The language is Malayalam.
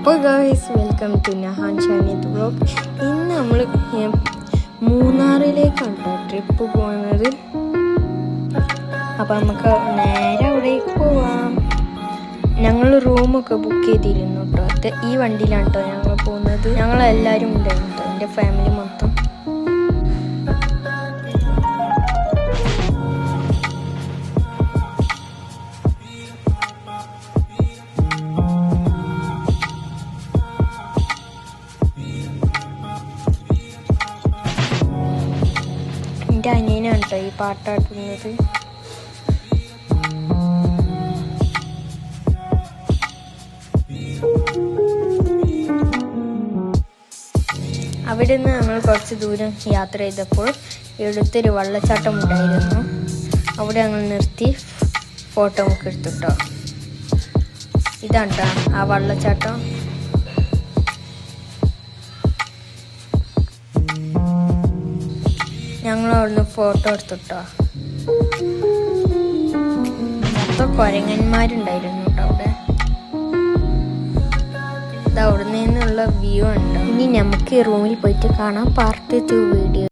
അപ്പോൾ guys, welcome to Nahan Shanith vlog. ഇന്ന് നമ്മൾ മൂന്നാറിലേക്കാണ് ട്രിപ്പ് പോകുന്നത്. അപ്പം നമുക്ക് നേരെ അവിടേക്ക് പോവാം. ഞങ്ങൾ റൂമൊക്കെ ബുക്ക് ചെയ്തിരുന്നു കേട്ടോ. ഈ വണ്ടിയിലാണ് കേട്ടോ ഞങ്ങൾ പോകുന്നത്. ഞങ്ങളെല്ലാവരും ഉണ്ടായിരുന്നു കേട്ടോ, എൻ്റെ ഫാമിലി മൊത്തം. എൻ്റെ അനിയനാണ് കേട്ടോ ഈ പാട്ടാട്ടുന്നത്. അവിടെ നിന്ന് ഞങ്ങൾ കുറച്ച് ദൂരം യാത്ര ചെയ്തപ്പോൾ എടുത്തൊരു വെള്ളച്ചാട്ടം ഉണ്ടായിരുന്നു. അവിടെ ഞങ്ങൾ നിർത്തി ഫോട്ടോ ഒക്കെ എടുത്തു കേട്ടോ. ഇതാണ് കേട്ടോ ആ വെള്ളച്ചാട്ടം. ഞങ്ങൾ അവിടുന്ന് ഫോട്ടോ എടുത്തിട്ടോ. മൊത്തം കുരങ്ങന്മാരുണ്ടായിരുന്നു കേട്ടോ അവിടെ. ഇത് അവിടെ നിന്നുള്ള വ്യൂ ഉണ്ട്. ഇനി നമുക്ക് റൂമിൽ പോയിട്ട് കാണാം പാർട്ട് 2 വീഡിയോ.